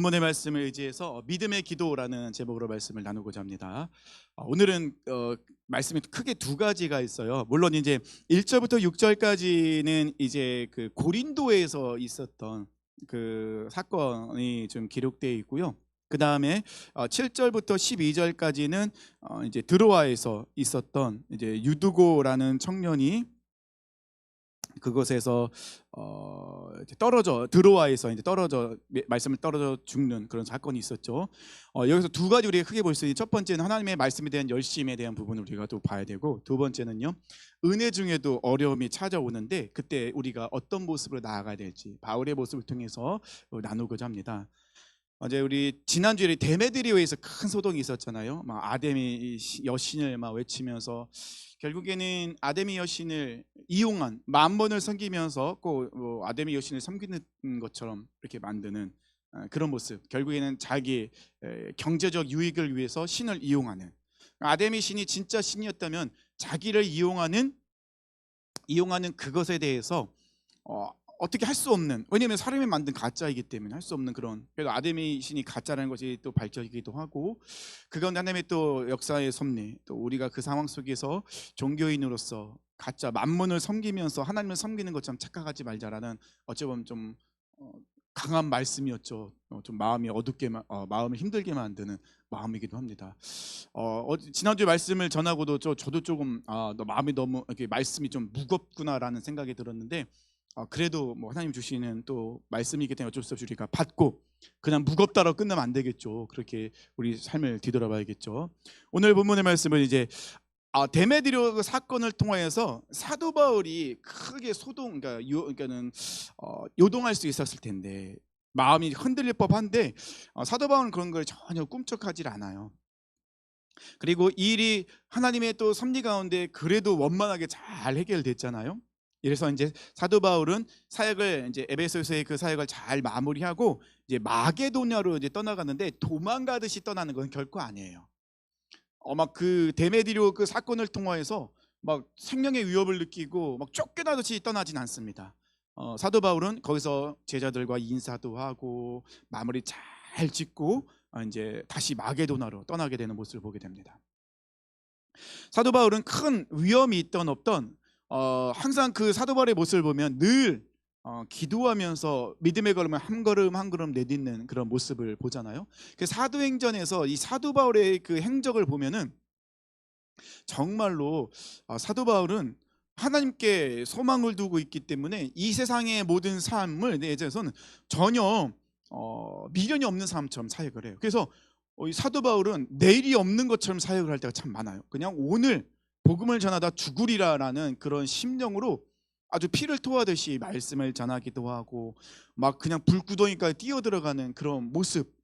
본문의 말씀을 의지해서 믿음의 기도라는 제목으로 말씀을 나누고자 합니다. 오늘은 말씀이 크게 두 가지가 있어요. 물론 이제 1절부터 6절까지는 이제 그 고린도에서 있었던 그 사건이 좀 기록되어 있고요. 그 다음에 7절부터 12절까지는 이제 드로아에서 있었던 이제 유두고라는 청년이 그곳에서 이제 떨어져 드로아에서 이제 떨어져 말씀을 떨어져 죽는 그런 사건이 있었죠. 여기서 두 가지 우리가 크게 볼 수 있는, 첫 번째는 하나님의 말씀에 대한 열심에 대한 부분을 우리가 또 봐야 되고, 두 번째는요, 은혜 중에도 어려움이 찾아오는데 그때 우리가 어떤 모습으로 나아가야 될지 바울의 모습을 통해서 나누고자 합니다. 어제 우리 지난주에 데메드리오에서 큰 소동이 있었잖아요. 막 아데미 여신을 막 외치면서 결국에는 아데미 여신을 이용한, 만번을 섬기면서 꼭 아데미 여신을 섬기는 것처럼 이렇게 만드는 그런 모습. 결국에는 자기 경제적 유익을 위해서 신을 이용하는, 아데미 신이 진짜 신이었다면 자기를 이용하는 그것에 대해서 어떻게 할 수 없는, 왜냐하면 사람이 만든 가짜이기 때문에 할 수 없는 그런, 그래도 아데미 신이 가짜라는 것이 또 발전이기도 하고, 그 가운데 하나님의 또 역사의 섭리, 또 우리가 그 상황 속에서 종교인으로서 가짜 만문을 섬기면서 하나님을 섬기는 것처럼 착각하지 말자라는, 어찌 보면 좀 강한 말씀이었죠. 좀 마음이 어둡게 마음을 힘들게 만드는 마음이기도 합니다. 지난주 말씀을 전하고도 저도 조금 마음이 너무 이렇게 말씀이 좀 무겁구나라는 생각이 들었는데, 그래도 뭐 하나님 주시는 또 말씀이기 때문에 어쩔 수 없이 우리가 받고, 그냥 무겁다로 끝나면 안 되겠죠. 그렇게 우리 삶을 뒤돌아봐야겠죠. 오늘 본문의 말씀은 이제 데메드리오 그 사건을 통하여서 사도 바울이 크게 그러니까는 요동할 수 있었을 텐데, 마음이 흔들릴 법한데, 사도 바울은 그런 걸 전혀 꿈쩍하지 않아요. 그리고 이 일이 하나님의 또 섭리 가운데 그래도 원만하게 잘 해결됐잖아요. 이래서 이제 사도 바울은 사역을, 이제 에베소서의 그 사역을 잘 마무리하고 이제 마게도냐로 이제 떠나가는데, 도망가듯이 떠나는 건 결코 아니에요. 막 그 데메디료 그 사건을 통하여서 막 생명의 위협을 느끼고 막 쫓겨나듯이 떠나진 않습니다. 사도 바울은 거기서 제자들과 인사도 하고 마무리 잘 짓고 이제 다시 마게도나로 떠나게 되는 모습을 보게 됩니다. 사도 바울은 큰 위험이 있던 없던 항상 그 사도 바울의 모습을 보면 늘 기도하면서 믿음의 걸음을 한 걸음 한 걸음 내딛는 그런 모습을 보잖아요. 그 사도행전에서 이 사도 바울의 그 행적을 보면은 정말로 사도 바울은 하나님께 소망을 두고 있기 때문에 이 세상의 모든 삶을 대해서는 전혀 미련이 없는 사람처럼 사역을 해요. 그래서 이 사도 바울은 내일이 없는 것처럼 사역을 할 때가 참 많아요. 그냥 오늘 복음을 전하다 죽으리라라는 그런 심령으로 아주 피를 토하듯이 말씀을 전하기도 하고, 막 그냥 불구덩이까지 뛰어 들어가는 그런 모습.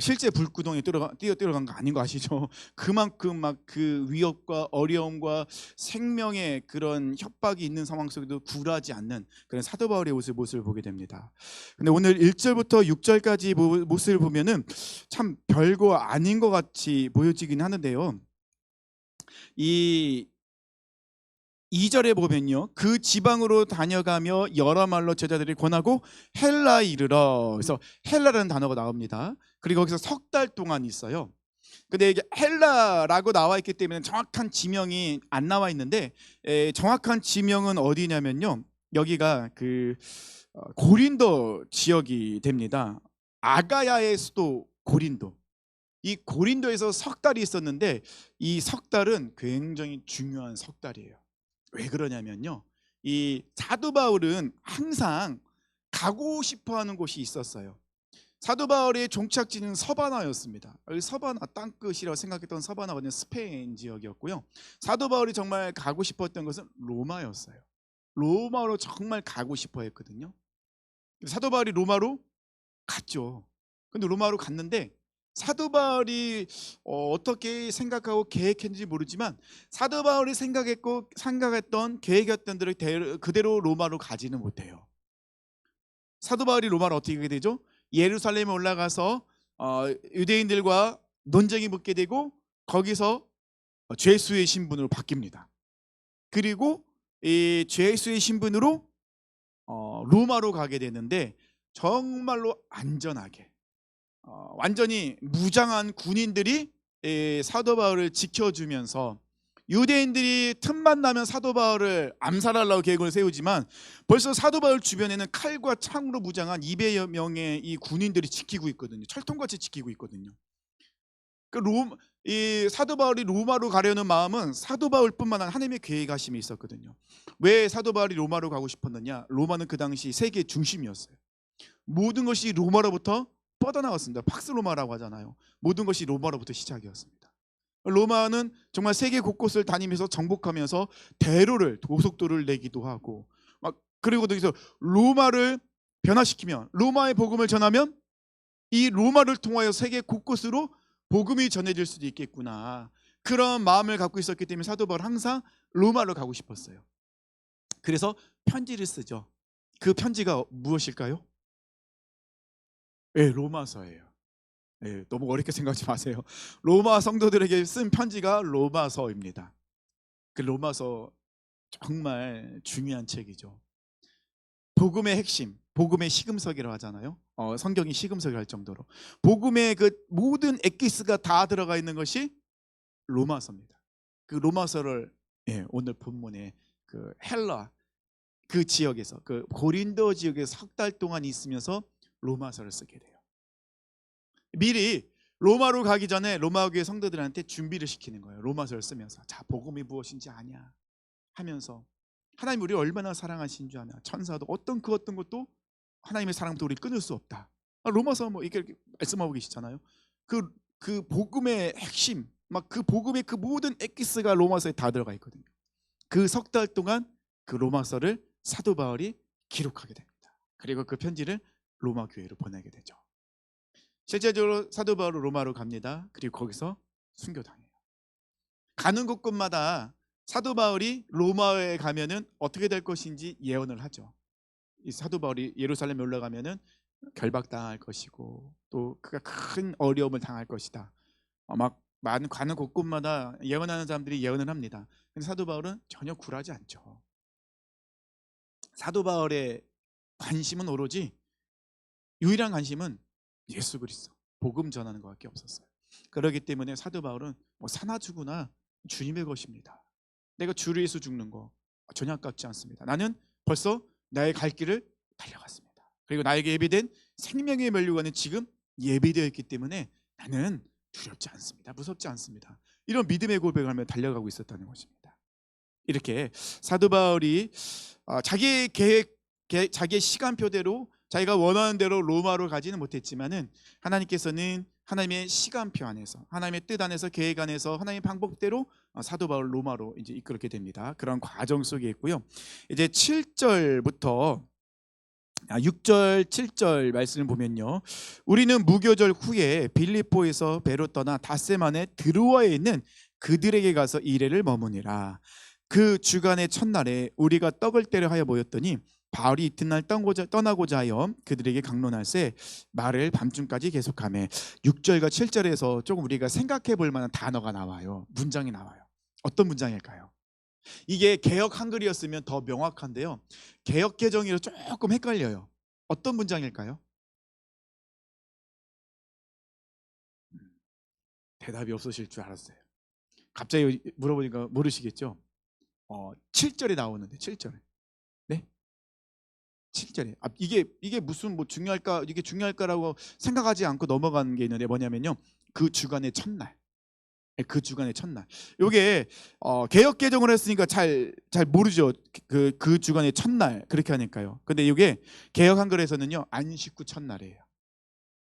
실제 불구덩이에 뛰어 들어간 거 아닌 거 아시죠? 그만큼 막 그 위협과 어려움과 생명의 그런 협박이 있는 상황 속에도 굴하지 않는 그런 사도 바울의 모습을 보게 됩니다. 근데 오늘 1절부터 6절까지 모습을 보면은 참 별거 아닌 것 같이 보여지긴 하는데요. 이 2절에 보면요, 그 지방으로 다녀가며 여러 말로 제자들이 권하고 헬라에 이르러, 그래서 헬라라는 단어가 나옵니다. 그리고 거기서 석 달 동안 있어요. 근데 이게 헬라라고 나와 있기 때문에 정확한 지명이 안 나와 있는데, 정확한 지명은 어디냐면요, 여기가 그 고린도 지역이 됩니다. 아가야의 수도 고린도. 이 고린도에서 석 달이 있었는데, 이 석 달은 굉장히 중요한 석 달이에요. 왜 그러냐면요, 이 사도 바울은 항상 가고 싶어하는 곳이 있었어요. 사도 바울의 종착지는 서바나였습니다. 서바나, 땅끝이라고 생각했던 서바나가 스페인 지역이었고요. 사도 바울이 정말 가고 싶었던 것은 로마였어요. 로마로 정말 가고 싶어 했거든요. 사도 바울이 로마로 갔죠. 근데 로마로 갔는데 사도 바울이 어떻게 생각하고 계획했는지 모르지만, 사도 바울이 생각했던 계획했던 대로 그대로 로마로 가지는 못해요. 사도 바울이 로마로 어떻게 가게 되죠? 예루살렘에 올라가서 유대인들과 논쟁이 붙게 되고, 거기서 죄수의 신분으로 바뀝니다. 그리고 이 죄수의 신분으로 로마로 가게 되는데, 정말로 안전하게 완전히 무장한 군인들이 사도 바울을 지켜주면서 유대인들이 틈만 나면 사도 바울을 암살하려고 계획을 세우지만 벌써 사도 바울 주변에는 칼과 창으로 무장한 200여 명의 이 군인들이 지키고 있거든요. 철통같이 지키고 있거든요. 이 사도 바울이 로마로 가려는 마음은 사도 바울뿐만 아니라 하나님의 계획하심이 있었거든요. 왜 사도 바울이 로마로 가고 싶었느냐? 로마는 그 당시 세계의 중심이었어요. 모든 것이 로마로부터 뻗어나왔습니다. 팍스 로마라고 하잖아요. 모든 것이 로마로부터 시작이었습니다. 로마는 정말 세계 곳곳을 다니면서 정복하면서 대로를 고속도로를 내기도 하고 그리고 여기서 로마를 변화시키면 로마의 복음을 전하면 이 로마를 통하여 세계 곳곳으로 복음이 전해질 수도 있겠구나. 그런 마음을 갖고 있었기 때문에 사도 바울은 항상 로마로 가고 싶었어요. 그래서 편지를 쓰죠. 그 편지가 무엇일까요? 네, 로마서예요. 네, 너무 어렵게 생각하지 마세요. 로마 성도들에게 쓴 편지가 로마서입니다. 그 로마서 정말 중요한 책이죠. 복음의 핵심, 복음의 시금석이라고 하잖아요. 성경이 시금석이라 할 정도로 복음의 그 모든 엑기스가 다 들어가 있는 것이 로마서입니다. 그 로마서를 오늘 본문에 그 헬라 그 지역에서 그 고린도 지역에서 석 달 동안 있으면서 로마서를 쓰게 돼요. 미리 로마로 가기 전에 로마 교회 성도들한테 준비를 시키는 거예요. 로마서를 쓰면서 자 복음이 무엇인지 아냐 하면서 하나님 우리를 얼마나 사랑하신 줄 아냐. 천사도 어떤 것도 하나님의 사랑부터 우리 끊을 수 없다. 로마서 뭐 이렇게 말씀하고 계시잖아요. 그 복음의 핵심 막 그 복음의 그 모든 엑기스가 로마서에 다 들어가 있거든요. 그 석 달 동안 그 로마서를 사도 바울이 기록하게 됩니다. 그리고 그 편지를 로마 교회로 보내게 되죠. 실제적으로 사도 바울은 로마로 갑니다. 그리고 거기서 순교당해요. 가는 곳곳마다 사도 바울이 로마에 가면은 어떻게 될 것인지 예언을 하죠. 이 사도 바울이 예루살렘에 올라가면은 결박당할 것이고 또 그가 큰 어려움을 당할 것이다. 막 많은 가는 곳곳마다 예언하는 사람들이 예언을 합니다. 근데 사도 바울은 전혀 굴하지 않죠. 사도 바울의 관심은 오로지 유일한 관심은 예수 그리스도 복음 전하는 것밖에 없었어요. 그렇기 때문에 사도 바울은 뭐 사나 죽으나 주님의 것입니다. 내가 주를 위해서 죽는 거 전혀 아깝지 않습니다. 나는 벌써 나의 갈 길을 달려갔습니다. 그리고 나에게 예비된 생명의 면류관은 지금 예비되어 있기 때문에 나는 두렵지 않습니다. 무섭지 않습니다. 이런 믿음의 고백을 하며 달려가고 있었다는 것입니다. 이렇게 사도 바울이 자기의 계획, 자기의 시간표대로 자기가 원하는 대로 로마로 가지는 못했지만은 하나님께서는 하나님의 시간표 안에서 하나님의 뜻 안에서 계획 안에서 하나님의 방법대로 사도 바울 로마로 이제 이끌게 됩니다. 그런 과정 속에 있고요. 이제 7절부터 6절, 7절 말씀을 보면요. 우리는 무교절 후에 빌립보에서 배로 떠나 닷새만에 드로아에 있는 그들에게 가서 이레를 머무니라. 그 주간의 첫날에 우리가 떡을 때려 하여 모였더니 바울이 이튿날 떠나고자 하여 그들에게 강론할세 말을 밤중까지 계속하며 6절과 7절에서 조금 우리가 생각해 볼 만한 단어가 나와요. 문장이 나와요. 어떤 문장일까요? 이게 개역 한글이었으면 더 명확한데요. 개역 개정이라 조금 헷갈려요. 어떤 문장일까요? 대답이 없으실 줄 알았어요. 갑자기 물어보니까 모르시겠죠? 7절에 나오는데 7절에. 네? 7절에. 이게 무슨 뭐 중요할까? 이게 중요할까라고 생각하지 않고 넘어가는 게 있는데 뭐냐면요. 그 주간의 첫날. 그 주간의 첫날. 요게 개역 개정을 했으니까 잘 모르죠. 그 주간의 첫날 그렇게 하니까요. 근데 이게 개역 한글에서는요. 안식 후 첫날이에요.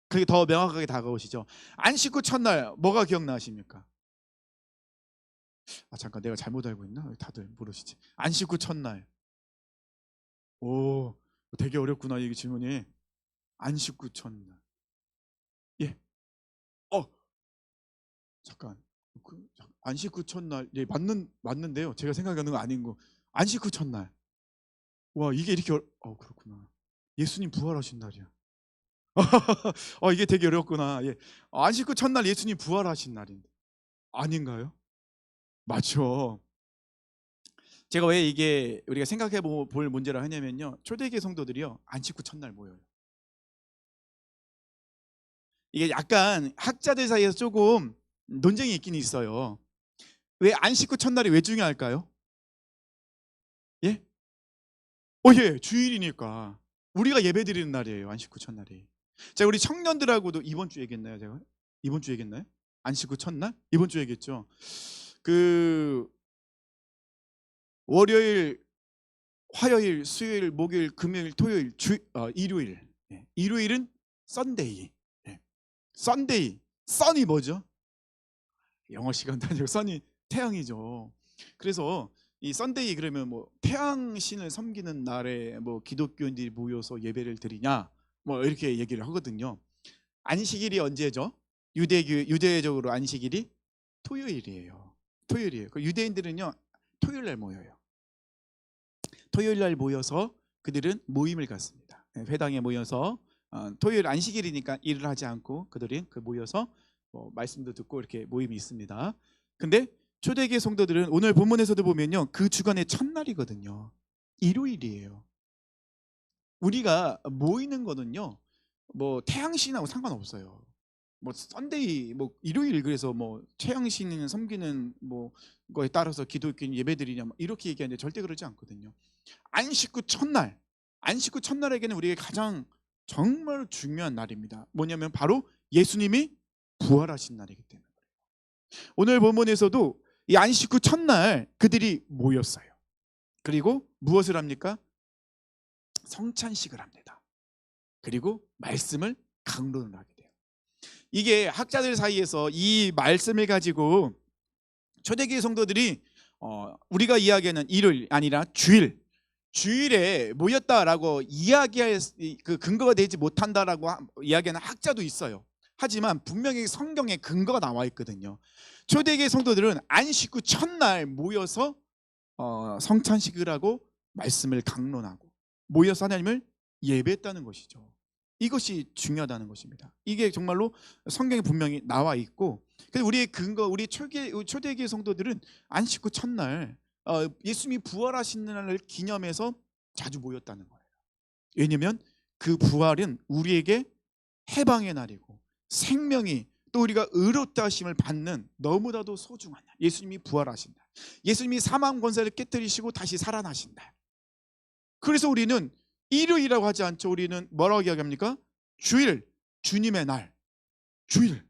그게 더 명확하게 다가오시죠. 안식 후 첫날 뭐가 기억나십니까? 잠깐 내가 잘못 알고 있나? 다들 모르시지. 안식 후 첫날. 오, 되게 어렵구나 이 질문이. 안식 후 첫날. 예. 잠깐. 안식 후 첫날. 예, 맞는데요. 제가 생각하는 거 아닌 거. 안식 후 첫날. 와, 이게 이렇게 그렇구나. 예수님 부활하신 날이야. 이게 되게 어렵구나. 예. 안식 후 첫날 예수님 부활하신 날인데. 아닌가요? 맞죠. 제가 왜 이게 우리가 생각해 볼 문제라 하냐면요. 초대교회 성도들이요. 안식 후 첫날 모여요. 이게 약간 학자들 사이에서 조금 논쟁이 있긴 있어요. 왜 안식 후 첫날이 왜 중요할까요? 예? 예, 주일이니까. 우리가 예배드리는 날이에요, 안식 후 첫날이. 자, 우리 청년들하고도 이번 주에 얘기했나요, 제가? 이번 주에 얘기했나요? 안식 후 첫날? 이번 주에 얘기했죠. 그 월요일, 화요일, 수요일, 목요일, 금요일, 토요일, 일요일. 예, 일요일은 썬데이. 예, 썬데이. 썬이 뭐죠? 영어 시간도 아니고 썬이 태양이죠. 그래서 이 썬데이 그러면 뭐 태양 신을 섬기는 날에 뭐 기독교인들이 모여서 예배를 드리냐 뭐 이렇게 얘기를 하거든요. 안식일이 언제죠? 유대적으로 안식일이 토요일이에요. 토요일이에요. 그 유대인들은요 토요일 날 모여요. 토요일 날 모여서 그들은 모임을 갖습니다. 회당에 모여서 토요일 안식일이니까 일을 하지 않고 그들이 모여서 뭐 말씀도 듣고 이렇게 모임이 있습니다. 근데 초대교회 성도들은 오늘 본문에서도 보면요 그 주간의 첫날이거든요. 일요일이에요. 우리가 모이는 거는요 뭐 태양신하고 상관없어요. 뭐 썬데이 뭐 일요일 그래서 뭐 태양신 섬기는 뭐 거에 따라서 기독교인 예배드리냐 이렇게 얘기하는데 절대 그러지 않거든요. 안식 후 첫날, 안식 후 첫날에게는 우리에게 가장 정말 중요한 날입니다. 뭐냐면 바로 예수님이 부활하신 날이기 때문에. 오늘 본문에서도 이 안식 후 첫날 그들이 모였어요. 그리고 무엇을 합니까? 성찬식을 합니다. 그리고 말씀을 강론을 하게 돼요. 이게 학자들 사이에서 이 말씀을 가지고 초대교회 성도들이 우리가 이야기하는 일요일 아니라 주일에 모였다라고 이야기할 그 근거가 되지 못한다라고 이야기하는 학자도 있어요. 하지만 분명히 성경에 근거가 나와 있거든요. 초대교회 성도들은 안식 후 첫날 모여서 성찬식을 하고 말씀을 강론하고 모여서 하나님을 예배했다는 것이죠. 이것이 중요하다는 것입니다. 이게 정말로 성경에 분명히 나와 있고, 그래서 우리의 근거, 우리 초대교회 성도들은 안식 후 첫날 예수님이 부활하신 날을 기념해서 자주 모였다는 거예요. 왜냐하면 그 부활은 우리에게 해방의 날이고 생명이 또 우리가 의롭다 하심을 받는 너무나도 소중한 날. 예수님이 부활하신 날. 예수님이 사망 권세를 깨뜨리시고 다시 살아나신 날. 그래서 우리는 일요일이라고 하지 않죠. 우리는 뭐라고 이야기합니까? 주일, 주님의 날. 주일.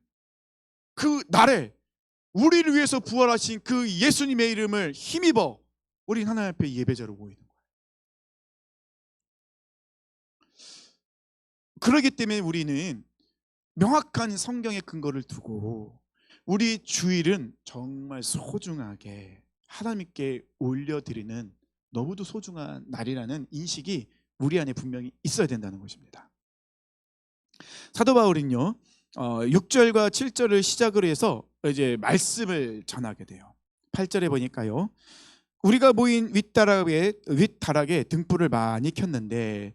그 날에 우리를 위해서 부활하신 그 예수님의 이름을 힘입어 우린 하나님 앞에 예배자로 모이는 거예요. 그렇기 때문에 우리는 명확한 성경의 근거를 두고 우리 주일은 정말 소중하게 하나님께 올려드리는 너무도 소중한 날이라는 인식이 우리 안에 분명히 있어야 된다는 것입니다. 사도 바울은요 6절과 7절을 시작으로 해서 이제 말씀을 전하게 돼요. 8절에 보니까요 우리가 모인 윗다락에 등불을 많이 켰는데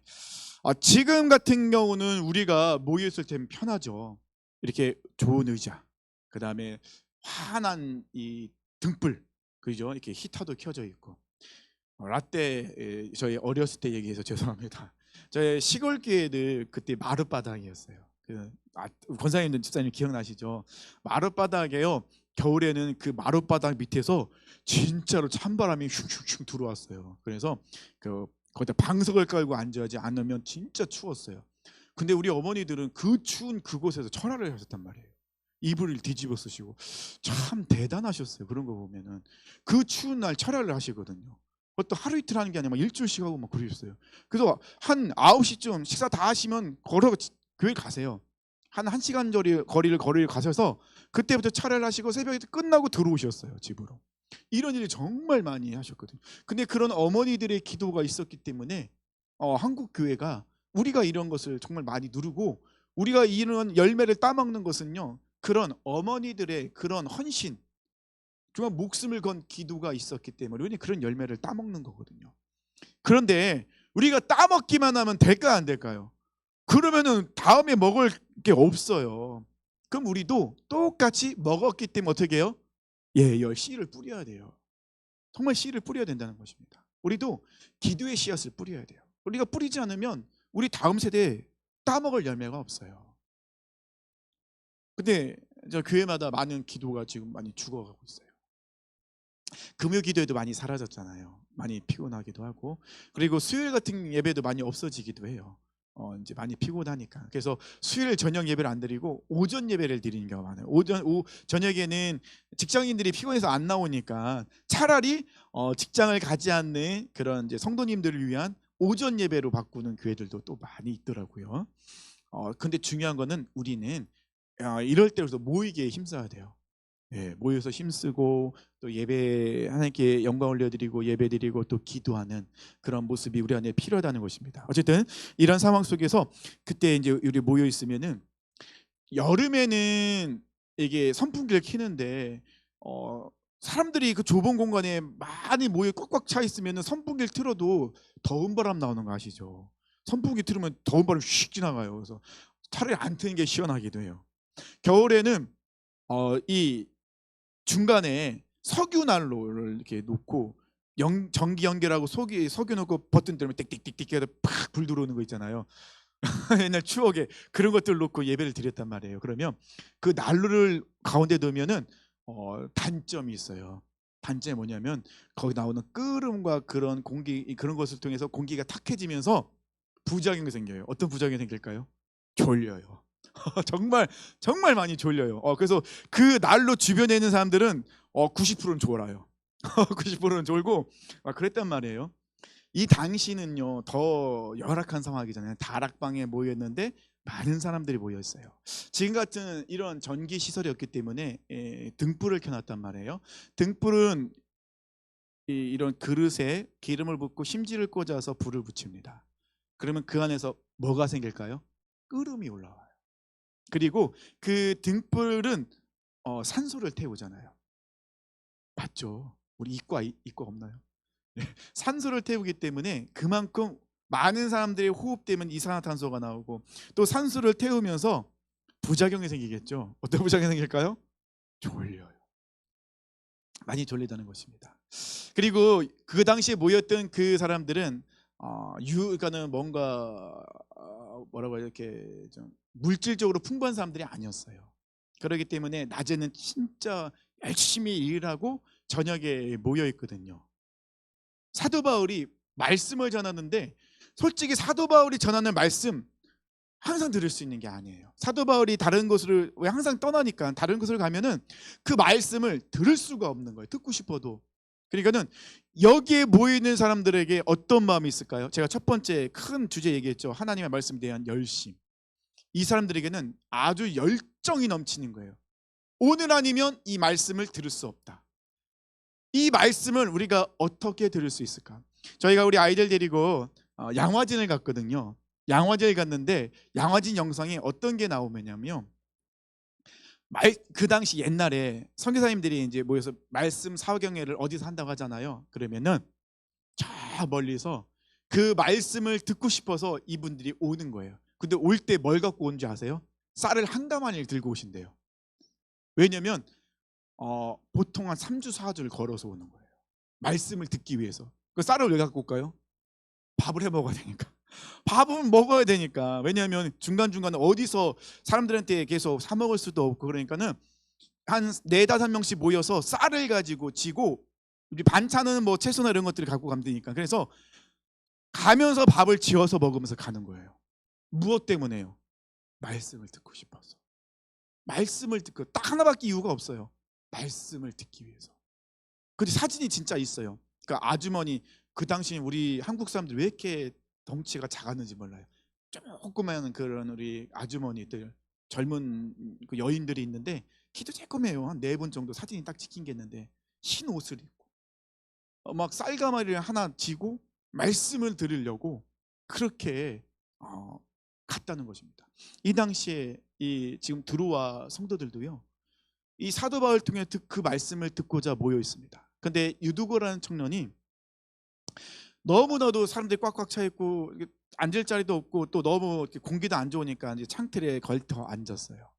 지금 같은 경우는 우리가 모였을 때는 편하죠. 이렇게 좋은 의자, 그 다음에 환한 이 등불, 그죠? 이렇게 히터도 켜져 있고. 라떼 저희 어렸을 때 얘기해서 죄송합니다. 저희 시골 교회들 그때 마룻바닥이었어요. 권사님들 집사님 기억나시죠? 마룻바닥에요. 겨울에는 그 마룻바닥 밑에서 진짜로 찬바람이 흉흉흉 들어왔어요. 그래서 거기다 방석을 깔고 앉아야지 않으면 진짜 추웠어요. 근데 우리 어머니들은 그 추운 그곳에서 철화를 하셨단 말이에요. 이불을 뒤집어 쓰시고 참 대단하셨어요. 그런 거 보면은 그 추운 날 철화를 하시거든요. 그것도 하루 이틀 하는 게 아니라 막 일주일씩 하고 막 그러셨어요. 그래서 한 9시쯤 식사 다 하시면 걸어 교회 가세요. 한 1시간 거리를 가셔서 그때부터 차례를 하시고 새벽에 끝나고 들어오셨어요, 집으로. 이런 일을 정말 많이 하셨거든요. 근데 그런 어머니들의 기도가 있었기 때문에 한국 교회가 우리가 이런 것을 정말 많이 누르고 우리가 이런 열매를 따먹는 것은요 그런 어머니들의 그런 헌신, 정말 목숨을 건 기도가 있었기 때문에 우리는 그런 열매를 따먹는 거거든요. 그런데 우리가 따먹기만 하면 될까 안 될까요? 그러면은 다음에 먹을 게 없어요. 그럼 우리도 똑같이 먹었기 때문에 어떻게 해요? 씨를 뿌려야 돼요. 정말 씨를 뿌려야 된다는 것입니다. 우리도 기도의 씨앗을 뿌려야 돼요. 우리가 뿌리지 않으면 우리 다음 세대에 따먹을 열매가 없어요. 근데 저 교회마다 많은 기도가 지금 많이 죽어가고 있어요. 금요 기도에도 많이 사라졌잖아요. 많이 피곤하기도 하고, 그리고 수요일 같은 예배도 많이 없어지기도 해요. 이제 많이 피곤하니까. 그래서 수요일 저녁 예배를 안 드리고 오전 예배를 드리는 경우가 많아요. 저녁에는 직장인들이 피곤해서 안 나오니까 차라리 직장을 가지 않는 그런 이제 성도님들을 위한 오전 예배로 바꾸는 교회들도 또 많이 있더라고요. 근데 중요한 거는 우리는 이럴 때로서 모이기에 힘써야 돼요. 예, 모여서 힘쓰고 또 예배 하나님께 영광 올려드리고 예배드리고 또 기도하는 그런 모습이 우리 안에 필요하다는 것입니다. 어쨌든 이런 상황 속에서 그때 이제 우리 모여 있으면은, 여름에는 이게 선풍기를 켜는데 사람들이 그 좁은 공간에 많이 모여 꽉꽉 차 있으면은 선풍기를 틀어도 더운 바람 나오는 거 아시죠? 선풍기 틀으면 더운 바람 휙 지나가요. 그래서 차라리 안 트는 게 시원하기도 해요. 겨울에는 이 중간에 석유 난로를 이렇게 놓고 전기 연결하고 석유 놓고 버튼 들면 띡띡띡띡 해서 팍 불 들어오는 거 있잖아요. 옛날 추억에 그런 것들 놓고 예배를 드렸단 말이에요. 그러면 그 난로를 가운데 두면은 단점이 있어요. 단점이 뭐냐면 거기 나오는 끓음과 그런 공기, 그런 것을 통해서 공기가 탁해지면서 부작용이 생겨요. 어떤 부작용이 생길까요? 졸려요. 정말 정말 많이 졸려요. 그래서 그 난로 주변에 있는 사람들은 90%는 졸아요. 90%는 졸고 그랬단 말이에요. 이 당시는요 더 열악한 상황이잖아요. 다락방에 모였는데 많은 사람들이 모여 있어요. 지금 같은 이런 전기 시설이 없기 때문에 등불을 켜놨단 말이에요. 등불은 이런 그릇에 기름을 붓고 심지를 꽂아서 불을 붙입니다. 그러면 그 안에서 뭐가 생길까요? 끓음이 올라와요. 그리고 그 등불은 산소를 태우잖아요. 맞죠? 우리 이과 없나요? 산소를 태우기 때문에 그만큼 많은 사람들이 호흡되면 이산화탄소가 나오고, 또 산소를 태우면서 부작용이 생기겠죠. 어떤 부작용이 생길까요? 졸려요. 많이 졸리다는 것입니다. 그리고 그 당시에 모였던 그 사람들은 그러니까는 뭔가 뭐라고 해야, 이렇게 좀 물질적으로 풍부한 사람들이 아니었어요. 그렇기 때문에 낮에는 진짜 열심히 일하고 저녁에 모여 있거든요. 사도 바울이 말씀을 전하는데, 솔직히 사도 바울이 전하는 말씀 항상 들을 수 있는 게 아니에요. 사도 바울이 다른 곳을 왜 항상 떠나니까 다른 곳을 가면은 그 말씀을 들을 수가 없는 거예요. 듣고 싶어도. 그러니까는 여기에 모여 있는 사람들에게 어떤 마음이 있을까요? 제가 첫 번째 큰 주제 얘기했죠. 하나님의 말씀에 대한 열심. 이 사람들에게는 아주 열정이 넘치는 거예요. 오늘 아니면 이 말씀을 들을 수 없다. 이 말씀을 우리가 어떻게 들을 수 있을까? 저희가 우리 아이들 데리고 양화진을 갔거든요. 양화진을 갔는데 양화진 영상에 어떤 게 나오냐면요, 그 당시 옛날에 선교사님들이 이제 모여서 말씀 사경회를 어디서 한다고 하잖아요. 그러면은 저 멀리서 그 말씀을 듣고 싶어서 이분들이 오는 거예요. 근데 올 때 뭘 갖고 온 줄 아세요? 쌀을 한 가마니를 들고 오신대요. 왜냐면 보통 한 3주 4주를 걸어서 오는 거예요. 말씀을 듣기 위해서. 그 쌀을 왜 갖고 올까요? 밥을 해 먹어야 되니까. 밥은 먹어야 되니까. 왜냐하면 중간중간에 어디서 사람들한테 계속 사 먹을 수도 없고, 그러니까는 한 4-5명씩 모여서 쌀을 가지고 지고, 우리 반찬은 뭐 채소나 이런 것들을 갖고 가면 되니까. 그래서 가면서 밥을 지어서 먹으면서 가는 거예요. 무엇 때문에요? 말씀을 듣고 싶어서. 말씀을 듣고, 딱 하나밖에 이유가 없어요. 말씀을 듣기 위해서. 근데 사진이 진짜 있어요. 그 아주머니, 그 당시 우리 한국 사람들 왜 이렇게 덩치가 작았는지 몰라요. 조그마한 그런 우리 아주머니들, 젊은 그 여인들이 있는데 키도 조그매요. 한 4분 정도 사진이 딱 찍힌 게 있는데, 흰 옷을 입고 막 쌀가마리를 하나 쥐고 말씀을 들으려고 그렇게 갔다는 것입니다. 이 당시에 이 지금 드로아 성도들도요, 이 사도 바울 통해 그 말씀을 듣고자 모여 있습니다. 근데 유두고라는 청년이 너무나도 사람들이 꽉꽉 차 있고 앉을 자리도 없고, 또 너무 공기도 안 좋으니까 이제 창틀에 걸터 앉았어요.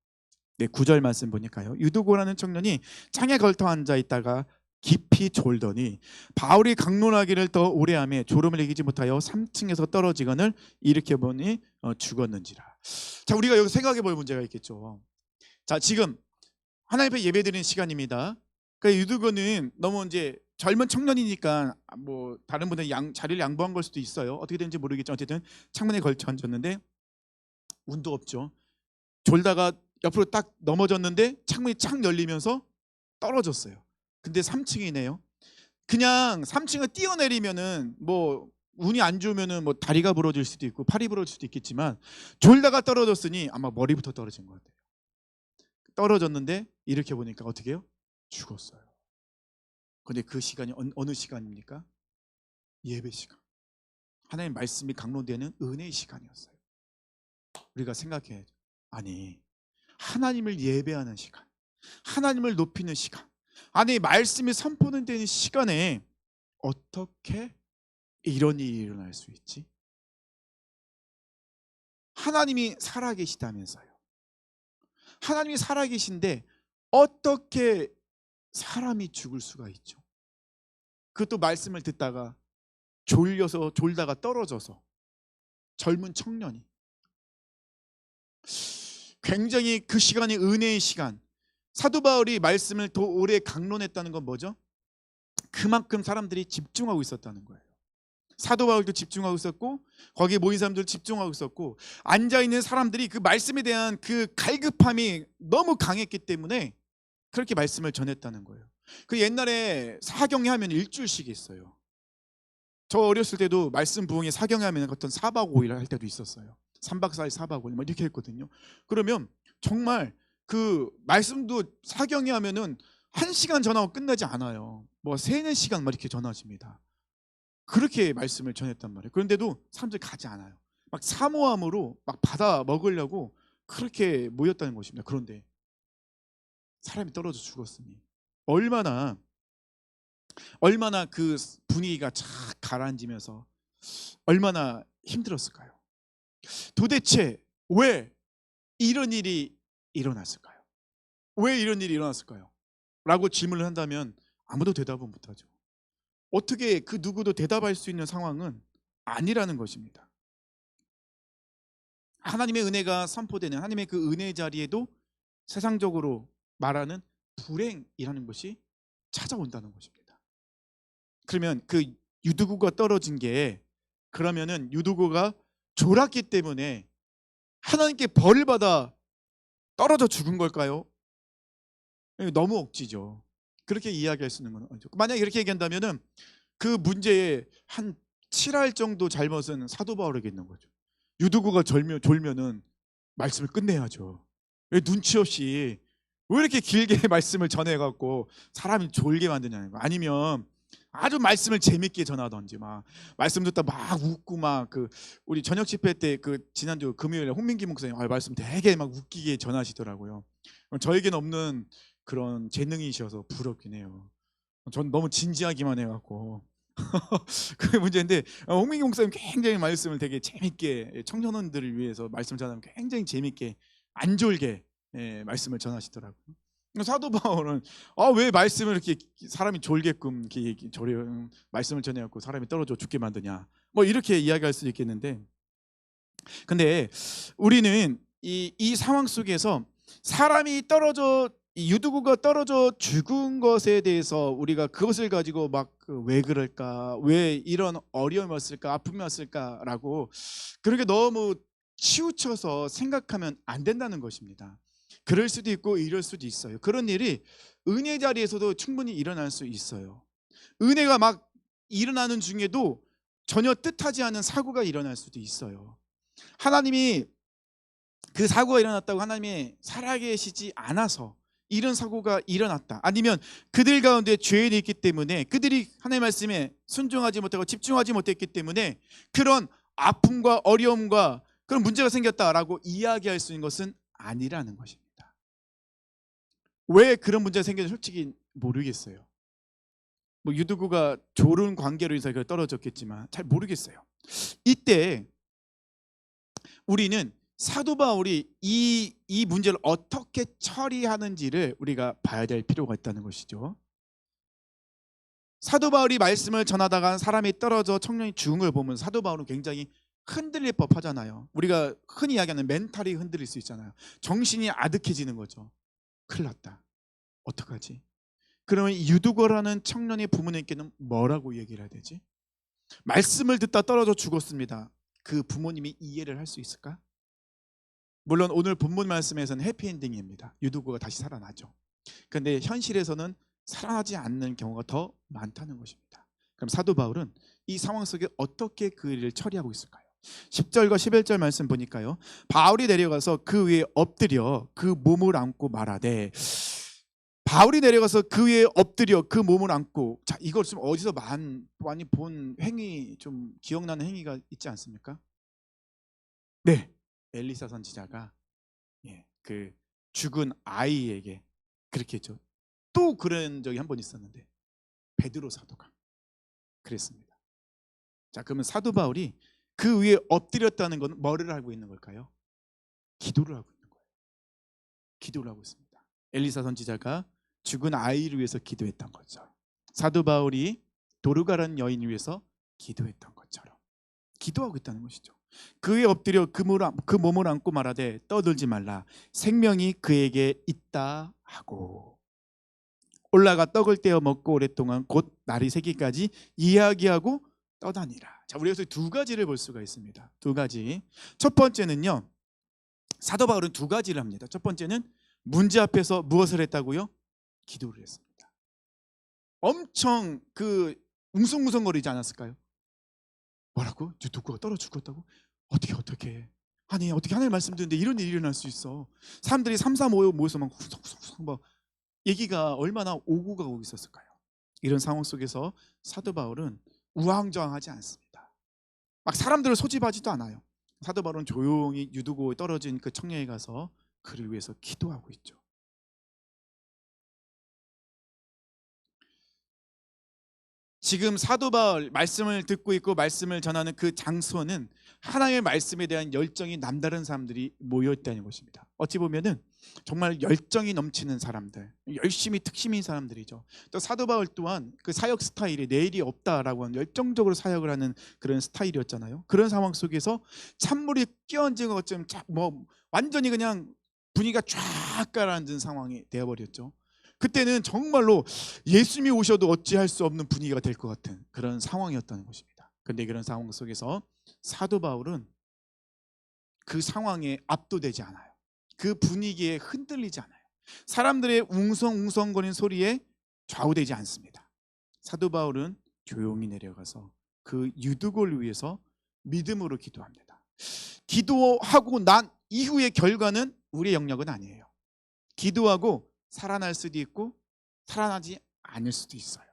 네, 9절 말씀 보니까요, 유두고라는 청년이 창에 걸터 앉아 있다가 깊이 졸더니 바울이 강론하기를 더 오래하며 졸음을 이기지 못하여 3층에서 떨어지거늘 일으켜 보니 죽었는지라. 자, 우리가 여기 생각해 볼 문제가 있겠죠. 자, 지금 하나님 앞에 예배드리는 시간입니다. 그러니까 유두고는 너무 이제 젊은 청년이니까 뭐 다른 분들 자리를 양보한 걸 수도 있어요. 어떻게 되는지 모르겠지만 어쨌든 창문에 걸쳐 앉았는데 운도 없죠. 졸다가 옆으로 딱 넘어졌는데 창문이 착 열리면서 떨어졌어요. 근데 3층이네요. 그냥 3층을 뛰어내리면은 뭐 운이 안 좋으면은 뭐 다리가 부러질 수도 있고 팔이 부러질 수도 있겠지만 졸다가 떨어졌으니 아마 머리부터 떨어진 것 같아요. 떨어졌는데 이렇게 보니까 어떻게 해요? 죽었어요. 근데 그 시간이 어느 시간입니까? 예배 시간. 하나님 말씀이 강론되는 은혜의 시간이었어요. 우리가 생각해야죠. 아니, 하나님을 예배하는 시간, 하나님을 높이는 시간, 아니 말씀이 선포되는 시간에 어떻게 이런 일이 일어날 수 있지? 하나님이 살아계시다면서요. 하나님이 살아계신데 어떻게 사람이 죽을 수가 있죠? 그것도 말씀을 듣다가 졸다가 떨어져서 젊은 청년이 굉장히 그 시간이 은혜의 시간. 사도 바울이 말씀을 더 오래 강론했다는 건 뭐죠? 그만큼 사람들이 집중하고 있었다는 거예요. 사도 바울도 집중하고 있었고 거기에 모인 사람들도 집중하고 있었고 앉아있는 사람들이 그 말씀에 대한 그 갈급함이 너무 강했기 때문에 그렇게 말씀을 전했다는 거예요. 그 옛날에 사경회 하면 일주일씩 있어요. 저 어렸을 때도 말씀 부흥회 사경회 하면 어떤 4박 5일 할 때도 있었어요. 3박 4일 4박 5일 막 이렇게 했거든요. 그러면 정말 그 말씀도 사경회 하면은 1시간 전하고 끝나지 않아요. 뭐 3-4시간 막 이렇게 전하십니다. 그렇게 말씀을 전했단 말이에요. 그런데도 사람들이 가지 않아요. 막 사모함으로 막 받아 먹으려고 그렇게 모였다는 것입니다. 그런데 사람이 떨어져 죽었으니 얼마나 그 분위기가 착 가라앉으면서 얼마나 힘들었을까요? 도대체 왜 이런 일이 일어났을까요? 왜 이런 일이 일어났을까요? 라고 질문을 한다면 아무도 대답은 못하죠. 어떻게 그 누구도 대답할 수 있는 상황은 아니라는 것입니다. 하나님의 은혜가 선포되는 하나님의 그 은혜의 자리에도 세상적으로 말하는 불행이라는 것이 찾아온다는 것입니다. 그러면 그 유두구가 떨어진 게 그러면은 유두구가 졸았기 때문에 하나님께 벌을 받아 떨어져 죽은 걸까요? 너무 억지죠. 그렇게 이야기할 수 있는 건 아니죠. 만약에 이렇게 얘기한다면은 그 문제에 한 7할 정도 잘못은 사도 바울에게 있는 거죠. 유두구가 졸면은 말씀을 끝내야죠. 왜 눈치 없이 왜 이렇게 길게 말씀을 전해갖고 사람이 졸게 만드냐는 거. 아니면 아주 말씀을 재밌게 전하던지 막 말씀 듣다 막 웃고 막 그 우리 저녁 집회 때 그 지난주 금요일에 홍민기 목사님 말씀 되게 막 웃기게 전하시더라고요. 저에게는 없는 그런 재능이셔서 부럽긴 해요. 전 너무 진지하기만 해갖고 그게 문제인데 홍민기 목사님 굉장히 말씀을 되게 재밌게 청년원들을 위해서 말씀 전하면 굉장히 재밌게 안 졸게 말씀을 전하시더라고요. 사도 바울은 왜 말씀을 이렇게 사람이 졸게끔 이렇게 말씀을 전해갖고 사람이 떨어져 죽게 만드냐 뭐 이렇게 이야기할 수 있겠는데 근데 우리는 이 상황 속에서 사람이 유두구가 떨어져 죽은 것에 대해서 우리가 그것을 가지고 막 왜 그럴까, 왜 이런 어려움이 왔을까, 아픔이 왔을까라고 그렇게 너무 치우쳐서 생각하면 안 된다는 것입니다. 그럴 수도 있고 이럴 수도 있어요. 그런 일이 은혜 자리에서도 충분히 일어날 수 있어요. 은혜가 막 일어나는 중에도 전혀 뜻하지 않은 사고가 일어날 수도 있어요. 하나님이 그 사고가 일어났다고 하나님이 살아계시지 않아서 이런 사고가 일어났다. 아니면 그들 가운데 죄인이 있기 때문에 그들이 하나님의 말씀에 순종하지 못하고 집중하지 못했기 때문에 그런 아픔과 어려움과 그런 문제가 생겼다라고 이야기할 수 있는 것은 아니라는 것입니다. 왜 그런 문제가 생겼는지 솔직히 모르겠어요. 뭐 유두구가 졸은 관계로 인해서 떨어졌겠지만 잘 모르겠어요. 이때 우리는 사도 바울이 이 문제를 어떻게 처리하는지를 우리가 봐야 될 필요가 있다는 것이죠. 사도 바울이 말씀을 전하다가 사람이 떨어져 청년이 죽은 걸 보면 사도 바울은 굉장히 흔들릴 법하잖아요. 우리가 흔히 이야기하는 멘탈이 흔들릴 수 있잖아요. 정신이 아득해지는 거죠. 큰일 났다. 어떡하지? 그러면 유두거라는 청년의 부모님께는 뭐라고 얘기를 해야 되지? 말씀을 듣다 떨어져 죽었습니다. 그 부모님이 이해를 할 수 있을까? 물론 오늘 본문 말씀에서는 해피엔딩입니다. 유두거가 다시 살아나죠. 그런데 현실에서는 살아나지 않는 경우가 더 많다는 것입니다. 그럼 사도 바울은 이 상황 속에 어떻게 그 일을 처리하고 있을까요? 10절과 11절 말씀 보니까요. 바울이 내려가서 그 위에 엎드려 그 몸을 안고 말하되, 바울이 내려가서 그 위에 엎드려 그 몸을 안고, 자, 이걸 좀 어디서 많이 본 행위, 좀 기억나는 행위가 있지 않습니까? 네, 엘리사 선지자가 그 죽은 아이에게 그렇게 했죠. 또 그런 적이 한 번 있었는데 베드로 사도가 그랬습니다. 자, 그러면 사도 바울이 그 위에 엎드렸다는 건 뭐를 하고 있는 걸까요? 기도를 하고 있는 거예요. 기도를 하고 있습니다. 엘리사 선지자가 죽은 아이를 위해서 기도했던 거죠. 사도 바울이 도르가라는 여인을 위해서 기도했던 것처럼 기도하고 있다는 것이죠. 그 위에 엎드려 그 몸을 안고 말하되 떠들지 말라, 생명이 그에게 있다 하고 올라가 떡을 떼어 먹고 오랫동안 곧 날이 새기까지 이야기하고 떠다니라. 자, 우리 여기서 두 가지를 볼 수가 있습니다. 두 가지. 첫 번째는요, 사도 바울은 두 가지를 합니다. 첫 번째는 문제 앞에서 무엇을 했다고요? 기도를 했습니다. 엄청 그 웅성웅성거리지 않았을까요? 뭐라고? 유두구가 떨어져 죽었다고? 어떻게 아니 어떻게 하나님 말씀 듣는데 이런 일이 일어날 수 있어? 사람들이 3, 4, 5 모여서 막 후석후석 막 얘기가 얼마나 오고 가고 있었을까요? 이런 상황 속에서 사도 바울은 우왕좌왕하지 않습니다. 막 사람들을 소집하지도 않아요. 사도 바울은 조용히 유두고에 떨어진 그 청년에 가서 그를 위해서 기도하고 있죠. 지금 사도 바울 말씀을 듣고 있고 말씀을 전하는 그 장소는 하나님의 말씀에 대한 열정이 남다른 사람들이 모여 있다는 것입니다. 어찌 보면은 정말 열정이 넘치는 사람들, 열심히 특심인 사람들이죠. 또 사도 바울 또한 그 사역 스타일이 내일이 없다라고 하는 열정적으로 사역을 하는 그런 스타일이었잖아요. 그런 상황 속에서 찬물이 끼얹은 것처럼 뭐 완전히 그냥 분위기가 쫙 가라앉은 상황이 되어버렸죠. 그때는 정말로 예수님이 오셔도 어찌할 수 없는 분위기가 될 것 같은 그런 상황이었다는 것입니다. 그런데 그런 상황 속에서 사도 바울은 그 상황에 압도되지 않아요. 그 분위기에 흔들리지 않아요. 사람들의 웅성웅성거리는 소리에 좌우되지 않습니다. 사도 바울은 조용히 내려가서 그 유두고를 위해서 믿음으로 기도합니다. 기도하고 난 이후의 결과는 우리의 영역은 아니에요. 기도하고 살아날 수도 있고 살아나지 않을 수도 있어요.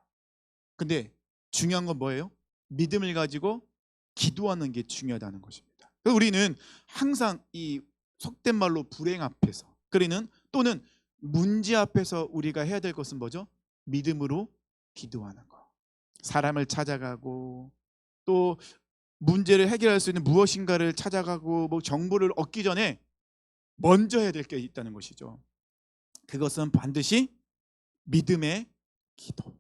근데 중요한 건 뭐예요? 믿음을 가지고 기도하는 게 중요하다는 것입니다. 그래서 우리는 항상 이 속된 말로 불행 앞에서 또는 문제 앞에서 우리가 해야 될 것은 뭐죠? 믿음으로 기도하는 거. 사람을 찾아가고 또 문제를 해결할 수 있는 무엇인가를 찾아가고 뭐 정보를 얻기 전에 먼저 해야 될 게 있다는 것이죠. 그것은 반드시 믿음의 기도.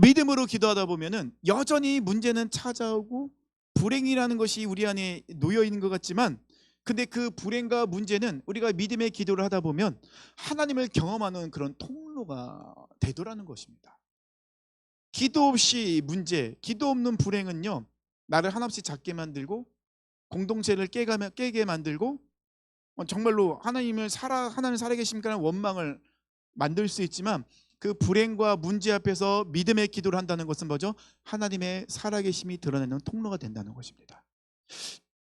믿음으로 기도하다 보면은 여전히 문제는 찾아오고 불행이라는 것이 우리 안에 놓여 있는 것 같지만, 근데 그 불행과 문제는 우리가 믿음의 기도를 하다 보면 하나님을 경험하는 그런 통로가 되더라는 것입니다. 기도 없이 문제, 기도 없는 불행은요, 나를 한없이 작게 만들고 공동체를 깨게 만들고 정말로 하나님을 살아계신가라는 원망을 만들 수 있지만, 그 불행과 문제 앞에서 믿음의 기도를 한다는 것은 뭐죠? 하나님의 살아계심이 드러내는 통로가 된다는 것입니다.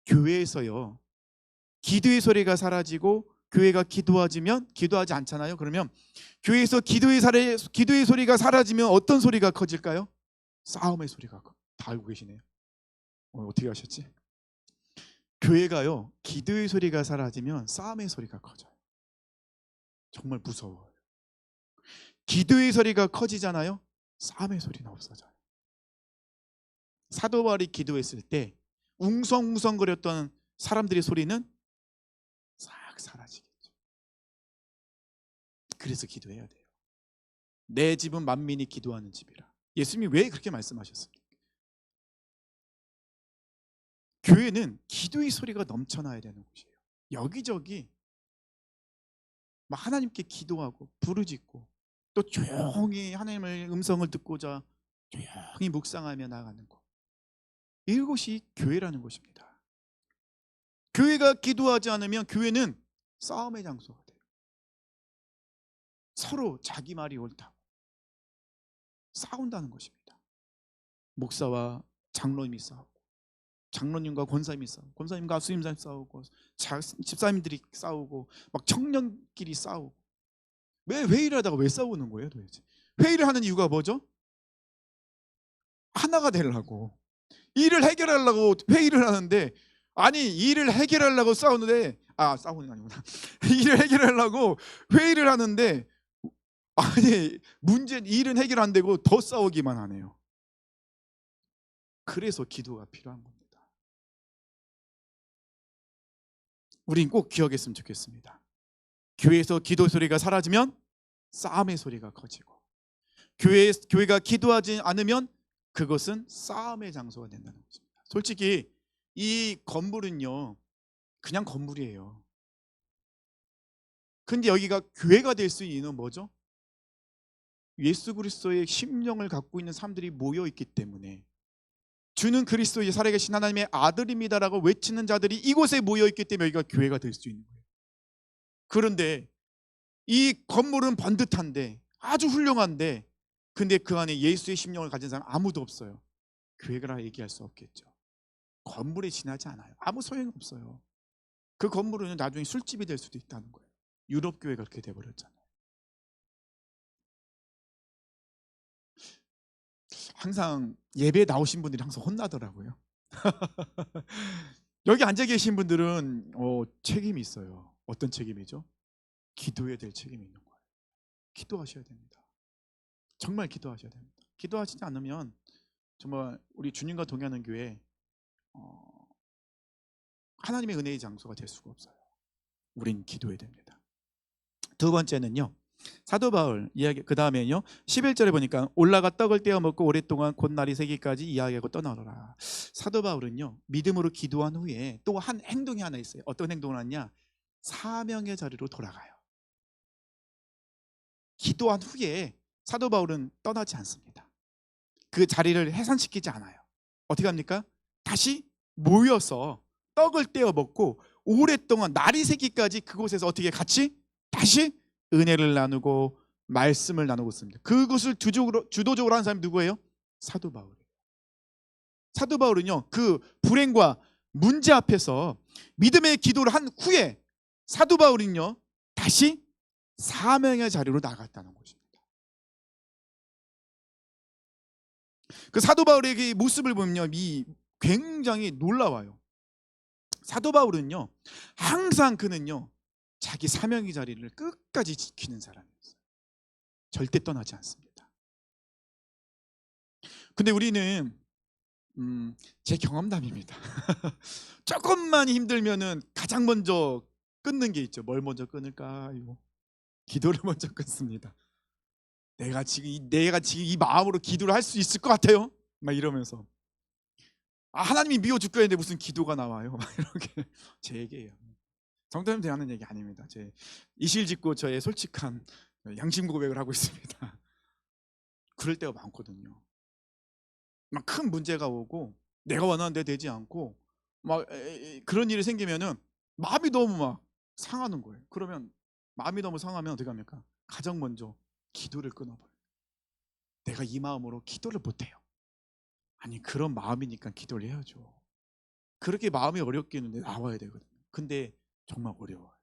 교회에서요, 기도의 소리가 사라지고 교회가 기도하지 않잖아요. 그러면 교회에서 기도의 소리가 사라지면 어떤 소리가 커질까요? 싸움의 소리가 다 알고 계시네요. 어떻게 하셨지? 교회가요, 기도의 소리가 사라지면 싸움의 소리가 커져요. 정말 무서워요. 기도의 소리가 커지잖아요. 싸움의 소리는 없어져요. 사도 바울이 기도했을 때 웅성웅성거렸던 사람들의 소리는 싹 사라지겠죠. 그래서 기도해야 돼요. 내 집은 만민이 기도하는 집이라. 예수님이 왜 그렇게 말씀하셨습니까? 교회는 기도의 소리가 넘쳐나야 되는 곳이에요. 여기저기 막 하나님께 기도하고 부르짖고 또 조용히 하나님의 음성을 듣고자 조용히 묵상하며 나아가는 곳, 이곳이 교회라는 것입니다. 교회가 기도하지 않으면 교회는 싸움의 장소가 돼요. 서로 자기 말이 옳다고 싸운다는 것입니다. 목사와 장로님이 싸우고, 장로님과 권사님이 싸우고, 권사님과 수임사님 싸우고, 집사님들이 싸우고, 막 청년끼리 싸우고. 왜 회의를 하다가 왜 싸우는 거예요 도대체? 회의를 하는 이유가 뭐죠? 하나가 되려고, 일을 해결하려고 회의를 하는데, 아니 일을 해결하려고 싸우는데, 싸우는 게 아니구나. 일을 해결하려고 회의를 하는데, 아니 일은 해결 안 되고 더 싸우기만 하네요. 그래서 기도가 필요한 겁니다. 우린 꼭 기억했으면 좋겠습니다. 교회에서 기도 소리가 사라지면 싸움의 소리가 커지고, 교회가 기도하지 않으면 그것은 싸움의 장소가 된다는 것입니다. 솔직히 이 건물은요 그냥 건물이에요. 근데 여기가 교회가 될 수 있는 이유는 뭐죠? 예수 그리스도의 심령을 갖고 있는 사람들이 모여 있기 때문에, 주는 그리스도의 살아계신 하나님의 아들입니다라고 외치는 자들이 이곳에 모여 있기 때문에 여기가 교회가 될 수 있는 거예요. 그런데 이 건물은 번듯한데 아주 훌륭한데, 근데 그 안에 예수의 심령을 가진 사람 아무도 없어요. 교회라 얘기할 수 없겠죠. 건물에 지나지 않아요. 아무 소용이 없어요. 그 건물은 나중에 술집이 될 수도 있다는 거예요. 유럽 교회가 그렇게 돼버렸잖아요. 항상 예배 나오신 분들이 항상 혼나더라고요. 여기 앉아 계신 분들은 책임이 있어요. 어떤 책임이죠? 기도해야 될 책임이 있는 거예요. 기도하셔야 됩니다. 정말 기도하셔야 됩니다. 기도하시지 않으면 정말 우리 주님과 동행하는 교회 하나님의 은혜의 장소가 될 수가 없어요. 우린 기도해야 됩니다. 두 번째는요, 사도 바울 이야기, 그 다음에요 11절에 보니까 올라가 떡을 떼어 먹고 오랫동안 곧 날이 새기까지 이야기하고 떠나더라. 사도 바울은요 믿음으로 기도한 후에 또 한 행동이 하나 있어요. 어떤 행동을 하냐? 사명의 자리로 돌아가요. 기도한 후에 사도 바울은 떠나지 않습니다. 그 자리를 해산시키지 않아요. 어떻게 합니까? 다시 모여서 떡을 떼어 먹고 오랫동안 날이 새기까지 그곳에서 어떻게 같이 다시 은혜를 나누고 말씀을 나누고 있습니다. 그것을 주도적으로 하는 사람이 누구예요? 사도 바울이에요. 사도 바울은요 그 불행과 문제 앞에서 믿음의 기도를 한 후에 사도 바울은요 다시 사명의 자리로 나갔다는 것입니다. 그 사도 바울의 그 모습을 보면요 굉장히 놀라워요. 사도 바울은요 항상 그는요 자기 사명의 자리를 끝까지 지키는 사람이었어요. 절대 떠나지 않습니다. 근데 우리는 제 경험담입니다. 조금만 힘들면은 가장 먼저 끊는 게 있죠. 뭘 먼저 끊을까요? 기도를 먼저 끊습니다. 내가 지금 이 마음으로 기도를 할 수 있을 것 같아요? 막 이러면서 하나님이 미워 죽겠는데 무슨 기도가 나와요? 막 이렇게 제 얘기예요. 성도님들 하는 얘기 아닙니다. 제 이실직고 저의 솔직한 양심 고백을 하고 있습니다. 그럴 때가 많거든요. 막 큰 문제가 오고 내가 원하는 데 되지 않고 막 그런 일이 생기면은 마음이 너무 막 상하는 거예요. 그러면 마음이 너무 상하면 어떻게 합니까? 가장 먼저 기도를 끊어버려요. 내가 이 마음으로 기도를 못해요. 아니 그런 마음이니까 기도를 해야죠. 그렇게 마음이 어렵겠는데 나와야 되거든요. 근데 정말 어려워요.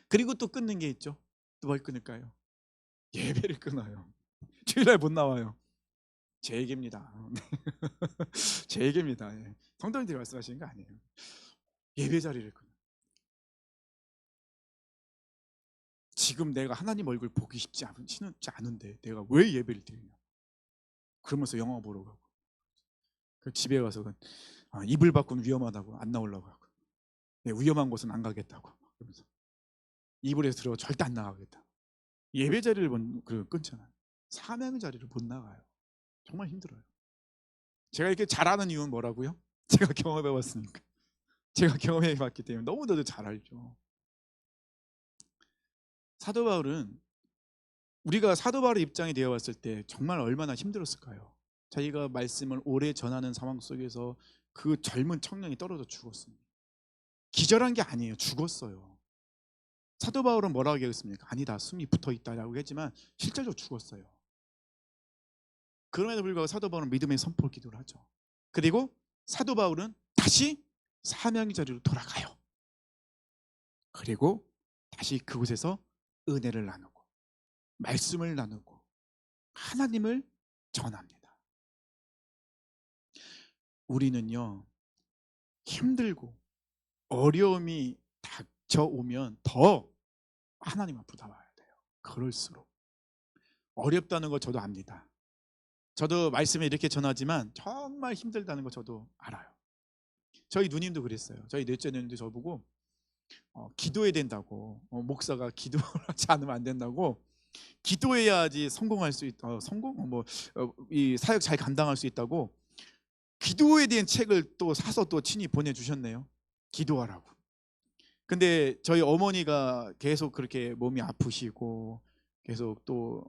그리고 또 끊는 게 있죠. 또 뭘 끊을까요? 예배를 끊어요. 주일날 못 나와요. 제 얘기입니다. 제 얘기입니다. 성도님들이 말씀하시는 거 아니에요. 예배 자리를 끊어요. 지금 내가 하나님 얼굴 보기 쉽지 않은데 내가 왜 예배를 드리냐. 그러면서 영화 보러 가고, 집에 가서 이불 밖은 위험하다고 안 나오려고 하고, 위험한 곳은 안 가겠다고 그러면서 이불에서 들어가 절대 안 나가겠다. 예배 자리를 끊잖아요. 사명의 자리를 못 나가요. 정말 힘들어요. 제가 이렇게 잘하는 이유는 뭐라고요? 제가 경험해 봤으니까. 제가 경험해 봤기 때문에 너무나도 잘 알죠. 사도 바울은 우리가 사도 바울의 입장이 되어 봤을 때 정말 얼마나 힘들었을까요? 자기가 말씀을 오래 전하는 상황 속에서 그 젊은 청년이 떨어져 죽었습니다. 기절한 게 아니에요. 죽었어요. 사도 바울은 뭐라고 얘기했습니까? 아니다, 숨이 붙어 있다라고 했지만 실제로 죽었어요. 그럼에도 불구하고 사도 바울은 믿음의 선포 기도를 하죠. 그리고 사도 바울은 다시 사명의 자리로 돌아가요. 그리고 다시 그곳에서 은혜를 나누고 말씀을 나누고 하나님을 전합니다. 우리는요, 힘들고 어려움이 닥쳐오면 더 하나님 앞으로 나와야 돼요. 그럴수록 어렵다는 거 저도 압니다. 저도 말씀을 이렇게 전하지만 정말 힘들다는 거 저도 알아요. 저희 누님도 그랬어요. 저희 넷째 누님도 저보고 기도해야 된다고, 목사가 기도를 하지 않으면 안 된다고, 기도해야지 성공할 수 있다, 이 사역 잘 감당할 수 있다고 기도에 대한 책을 또 사서 또 친히 보내주셨네요. 기도하라고. 근데 저희 어머니가 계속 그렇게 몸이 아프시고 계속 또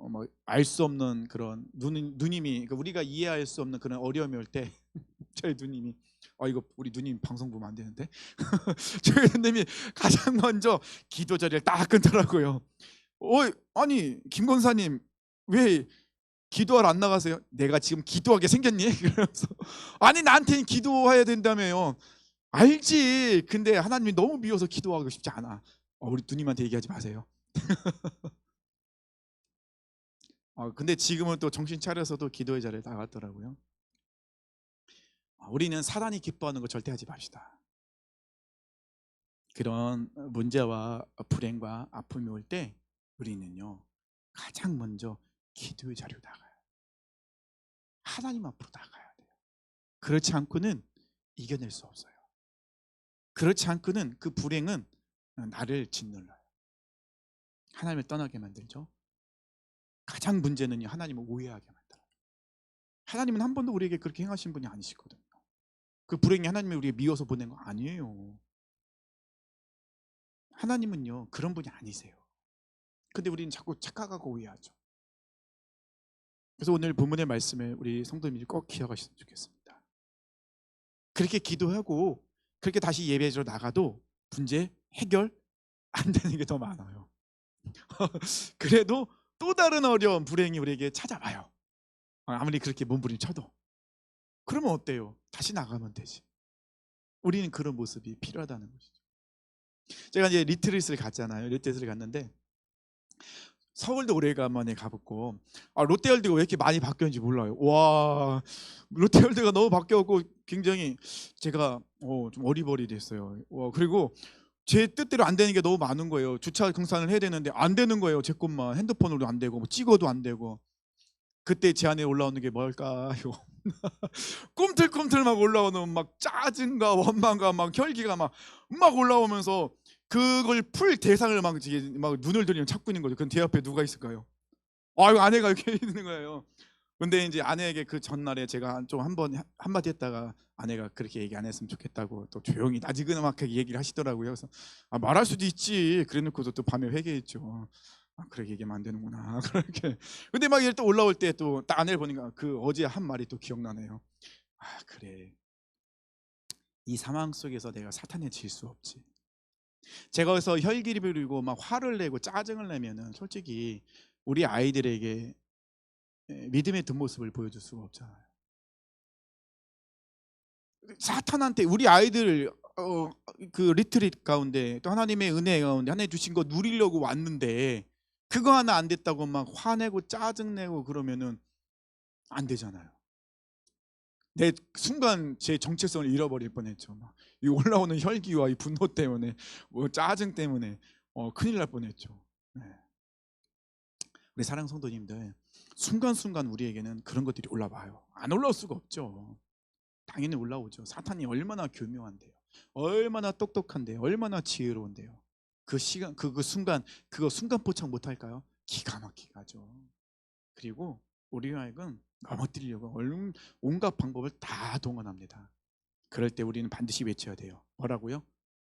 알 수 없는 그런 누님이, 그러니까 우리가 이해할 수 없는 그런 어려움이 올 때 저희 누님이, 이거 우리 누님 방송 보면 안 되는데 저희 누님이 가장 먼저 기도 자리를 딱 끊더라고요. 아니 김 권사님 왜 기도하러 안 나가세요? 내가 지금 기도하게 생겼니? 그러면서, 아니 나한테는 기도해야 된다며요. 알지. 근데 하나님이 너무 미워서 기도하고 싶지 않아. 우리 누님한테 얘기하지 마세요. 근데 지금은 또 정신 차려서도 기도의 자리에 나갔더라고요. 우리는 사단이 기뻐하는 거 절대 하지 맙시다. 그런 문제와 불행과 아픔이 올 때 우리는요, 가장 먼저 기도의 자리로 나가요. 하나님 앞으로 나가야 돼요. 그렇지 않고는 이겨낼 수 없어요. 그렇지 않고는 그 불행은 나를 짓눌러요. 하나님을 떠나게 만들죠. 가장 문제는요, 하나님을 오해하게 만들어요. 하나님은 한 번도 우리에게 그렇게 행하신 분이 아니시거든요. 그 불행이 하나님이 우리에게 미워서 보낸 거 아니에요. 하나님은요, 그런 분이 아니세요. 근데 우리는 자꾸 착각하고 오해하죠. 그래서 오늘 본문의 말씀을 우리 성도님들이 꼭 기억하셨으면 좋겠습니다. 그렇게 기도하고 그렇게 다시 예배지로 나가도 문제 해결 안 되는 게 더 많아요. 그래도 또 다른 어려운 불행이 우리에게 찾아와요. 아무리 그렇게 몸부림쳐도. 그러면 어때요? 다시 나가면 되지. 우리는 그런 모습이 필요하다는 것이죠. 제가 이제 리트릿을 갔잖아요. 리트릿을 갔는데 서울도 오래간만에 가봤고, 롯데월드가 왜 이렇게 많이 바뀌었는지 몰라요. 와, 롯데월드가 너무 바뀌었고 굉장히 제가 좀 어리버리됐어요. 그리고 제 뜻대로 안 되는 게 너무 많은 거예요. 주차 공사를 해야 되는데 안 되는 거예요. 제 것만 핸드폰으로 안 되고 찍어도 안 되고. 그때 제 안에 올라오는 게 뭘까요? 꿈틀꿈틀 막 올라오는 막 짜증과 원망과 막 혈기가 막 올라오면서 그걸 풀 대상을 막 눈을 들이면 찾고 있는 거죠. 그럼 제 앞에 누가 있을까요? 이거 아내가 이렇게 있는 거예요. 근데 이제 아내에게 그 전날에 제가 좀 한마디 했다가 아내가 그렇게 얘기 안 했으면 좋겠다고 또 조용히 나지근하게 얘기를 하시더라고요. 그래서 말할 수도 있지. 그래놓고서 또 밤에 회개했죠. 그렇게 얘기하면 안 되는구나. 그렇게. 근데 막 이럴 때 올라올 때 또 딱 아내를 보니까 그 어제 한 말이 또 기억나네요. 그래. 이 상황 속에서 내가 사탄에 질 수 없지. 제가 거기서 혈기를 부리고 막 화를 내고 짜증을 내면은 솔직히 우리 아이들에게 믿음의 뒷모습을 보여줄 수가 없잖아요. 사탄한테 우리 아이들 그 리트릿 가운데 또 하나님의 은혜 가운데 하나님 주신 거 누리려고 왔는데 그거 하나 안 됐다고 막 화내고 짜증내고 그러면은 안 되잖아요. 내 순간 제 정체성을 잃어버릴 뻔했죠. 이 올라오는 혈기와 이 분노 때문에 짜증 때문에 큰일 날 뻔했죠. 네. 우리 사랑 성도님들, 순간순간 우리에게는 그런 것들이 올라와요. 안 올라올 수가 없죠. 당연히 올라오죠. 사탄이 얼마나 교묘한데요. 얼마나 똑똑한데요. 얼마나 지혜로운데요. 그 시간, 그 순간, 그거 순간 포착 못할까요? 기가 막히게 하죠. 그리고 우리 아이는 넘어뜨리려고 온갖 방법을 다 동원합니다. 그럴 때 우리는 반드시 외쳐야 돼요. 뭐라고요?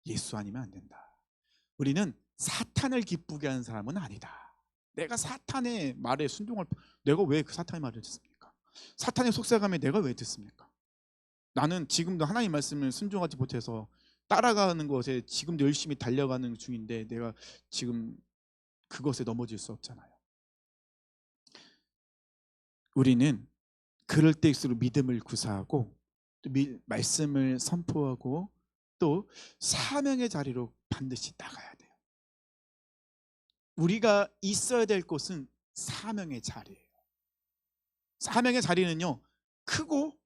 예수 아니면 안 된다. 우리는 사탄을 기쁘게 하는 사람은 아니다. 내가 사탄의 말에 순종할, 내가 왜 그 사탄의 말을 듣습니까? 사탄의 속삭임에 내가 왜 듣습니까? 나는 지금도 하나님 말씀을 순종하지 못해서 따라가는 것에 지금도 열심히 달려가는 중인데 내가 지금 그것에 넘어질 수 없잖아요. 우리는 그럴 때일수록 믿음을 구사하고 또 말씀을 선포하고 또 사명의 자리로 반드시 나가야 돼요. 우리가 있어야 될 곳은 사명의 자리예요. 사명의 자리는요, 크고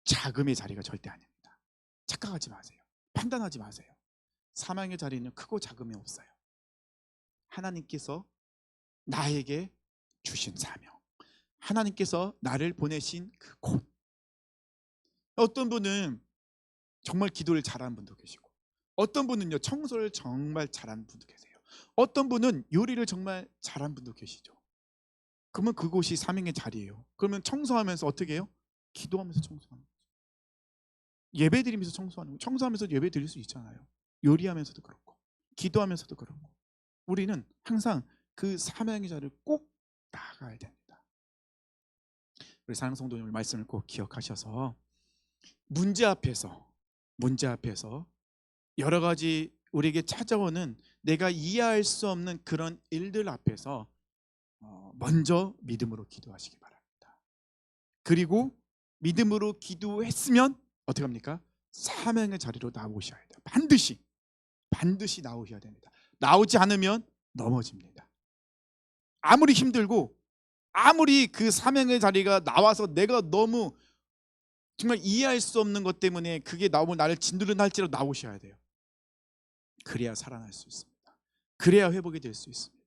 작음의 자리가 절대 아닙니다. 착각하지 마세요. 판단하지 마세요. 사명의 자리는 크고 작음이 없어요. 하나님께서 나에게 주신 사명, 하나님께서 나를 보내신 그 곳. 어떤 분은 정말 기도를 잘하는 분도 계시고, 어떤 분은요 청소를 정말 잘하는 분도 계세요. 어떤 분은 요리를 정말 잘하는 분도 계시죠. 그러면 그곳이 사명의 자리예요. 그러면 청소하면서 어떻게 해요? 기도하면서 청소하는 거죠. 예배 드리면서 청소하는 거예요. 청소하면서 예배 드릴 수 있잖아요. 요리하면서도 그렇고 기도하면서도 그렇고 우리는 항상 그 사명의 자리를 꼭 나아가야 됩니다. 우리 사랑하는 성도님들 말씀을 꼭 기억하셔서 문제 앞에서 여러 가지 우리에게 찾아오는 내가 이해할 수 없는 그런 일들 앞에서 먼저 믿음으로 기도하시기 바랍니다. 그리고 믿음으로 기도했으면 어떻게 합니까? 사명의 자리로 나오셔야 돼요. 반드시 나오셔야 됩니다. 나오지 않으면 넘어집니다. 아무리 힘들고 아무리 그 사명의 자리가 나와서 내가 너무 정말 이해할 수 없는 것 때문에 그게 나오면 나를 진두를 할지라도 나오셔야 돼요. 그래야 살아날 수 있습니다. 그래야 회복이 될 수 있습니다.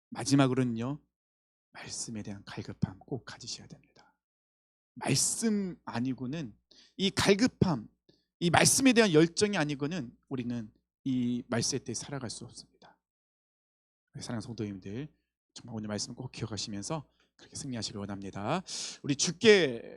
마지막으로는요, 말씀에 대한 갈급함 꼭 가지셔야 됩니다. 말씀 아니고는 이 갈급함, 이 말씀에 대한 열정이 아니고는 우리는 이 말세 때 살아갈 수 없습니다. 사랑하는 성도님들, 정말 오늘 말씀 꼭 기억하시면서 그렇게 승리하시길 원합니다. 우리 주께